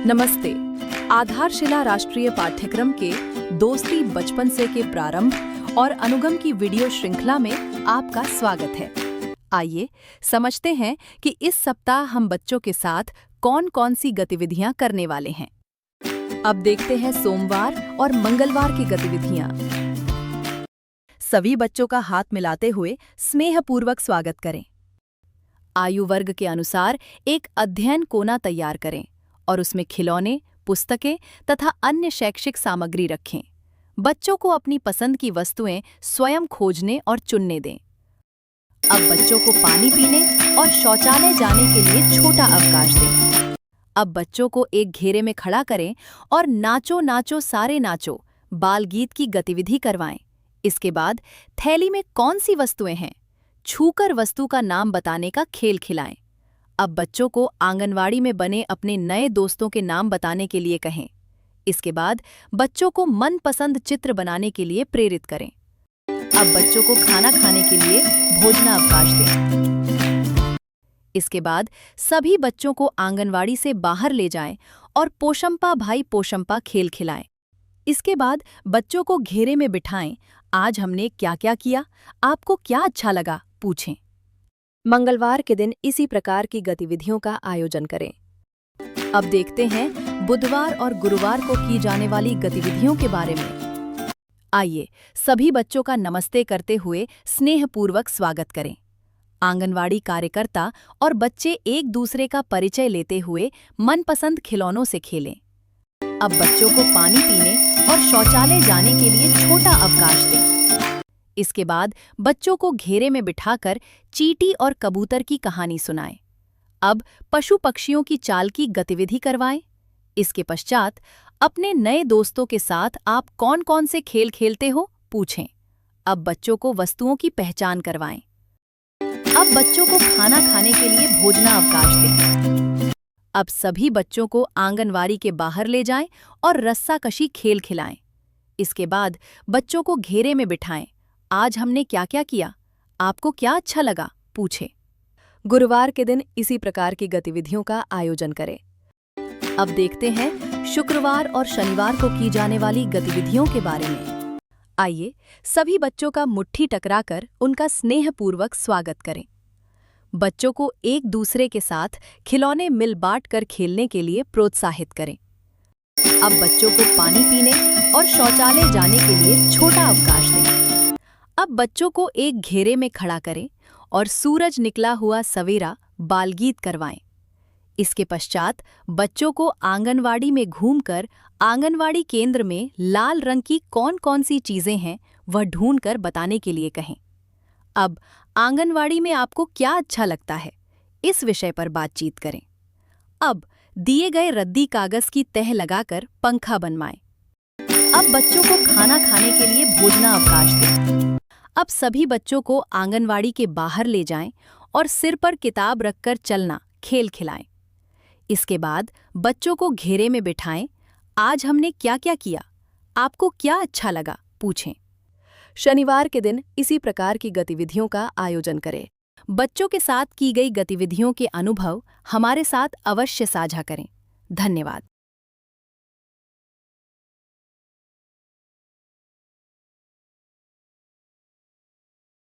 नमस्ते। आधारशिला राष्ट्रीय पाठ्यक्रम के दोस्ती बचपन से के प्रारंभ और अनुगम की वीडियो श्रृंखला में आपका स्वागत है। आइए समझते हैं कि इस सप्ताह हम बच्चों के साथ कौन-कौन सी गतिविधियां करने वाले हैं। अब देखते हैं सोमवार और मंगलवार की गतिविधियां। सभी बच्चों का हाथ मिलाते हुए स्नेहपूर्वक स्वागत करें। आयु वर्ग के अनुसार एक अध्ययन कोना तैयार करें और उसमें खिलौने, पुस्तकें तथा अन्य शैक्षिक सामग्री रखें। बच्चों को अपनी पसंद की वस्तुएं स्वयं खोजने और चुनने दें। अब बच्चों को पानी पीने और शौचालय जाने के लिए छोटा अवकाश दें। अब बच्चों को एक घेरे में खड़ा करें और नाचो नाचो सारे नाचो बाल गीत की गतिविधि करवाएं। इसके बाद थैली में कौन सी वस्तुएं हैं, छूकर वस्तु का नाम बताने का खेल खिलाएं। अब बच्चों को आंगनवाड़ी में बने अपने नए दोस्तों के नाम बताने के लिए कहें। इसके बाद बच्चों को मनपसंद चित्र बनाने के लिए प्रेरित करें। अब बच्चों को खाना खाने के लिए भोजनावकाश दें। इसके बाद सभी बच्चों को आंगनवाड़ी से बाहर ले जाएं और पोशंपा भाई पोशंपा खेल खिलाएं। इसके बाद बच्चों को घेरे में बिठाएं। आज हमने क्या क्या किया, आपको क्या अच्छा लगा, पूछें। मंगलवार के दिन इसी प्रकार की गतिविधियों का आयोजन करें। अब देखते हैं बुधवार और गुरुवार को की जाने वाली गतिविधियों के बारे में। आइए सभी बच्चों का नमस्ते करते हुए स्नेहपूर्वक स्वागत करें। आंगनवाड़ी कार्यकर्ता और बच्चे एक दूसरे का परिचय लेते हुए मनपसंद खिलौनों से खेलें। अब बच्चों को पानी पीने और शौचालय जाने के लिए छोटा अवकाश दें। इसके बाद बच्चों को घेरे में बिठाकर चींटी और कबूतर की कहानी सुनाएं। अब पशु पक्षियों की चाल की गतिविधि करवाएं। इसके पश्चात अपने नए दोस्तों के साथ आप कौन-कौन से खेल खेलते हो, पूछें। अब बच्चों को वस्तुओं की पहचान करवाएं। अब बच्चों को खाना खाने के लिए भोजनावकाश दें। अब सभी बच्चों को आंगनवाड़ी के बाहर ले जाएं और रस्साकशी खेल खिलाएं। इसके बाद बच्चों को घेरे में बिठाएं। आज हमने क्या क्या किया, आपको क्या अच्छा लगा, पूछें। गुरुवार के दिन इसी प्रकार की गतिविधियों का आयोजन करें। अब देखते हैं शुक्रवार और शनिवार को की जाने वाली गतिविधियों के बारे में। आइए सभी बच्चों का मुट्ठी टकराकर उनका स्नेहपूर्वक स्वागत करें। बच्चों को एक दूसरे के साथ खिलौने मिल बांट कर खेलने के लिए प्रोत्साहित करें। अब बच्चों को पानी पीने और शौचालय जाने के लिए छोटा अवकाश दें। अब बच्चों को एक घेरे में खड़ा करें और सूरज निकला हुआ सवेरा बालगीत करवाएं। इसके पश्चात बच्चों को आंगनवाड़ी में घूमकर आंगनवाड़ी केंद्र में लाल रंग की कौन-कौन सी चीजें हैं वह ढूंढकर बताने के लिए कहें। अब आंगनवाड़ी में आपको क्या अच्छा लगता है, इस विषय पर बातचीत करें। अब दिए गए रद्दी कागज की तह लगाकर पंखा बनवाएं। अब बच्चों को खाना खाने के लिए भोजनावकाश दें। अब सभी बच्चों को आंगनवाड़ी के बाहर ले जाएं और सिर पर किताब रखकर चलना खेल खिलाएं। इसके बाद बच्चों को घेरे में बिठाएं। आज हमने क्या क्या किया, आपको क्या अच्छा लगा, पूछें। शनिवार के दिन इसी प्रकार की गतिविधियों का आयोजन करें। बच्चों के साथ की गई गतिविधियों के अनुभव हमारे साथ अवश्य साझा करें। धन्यवाद।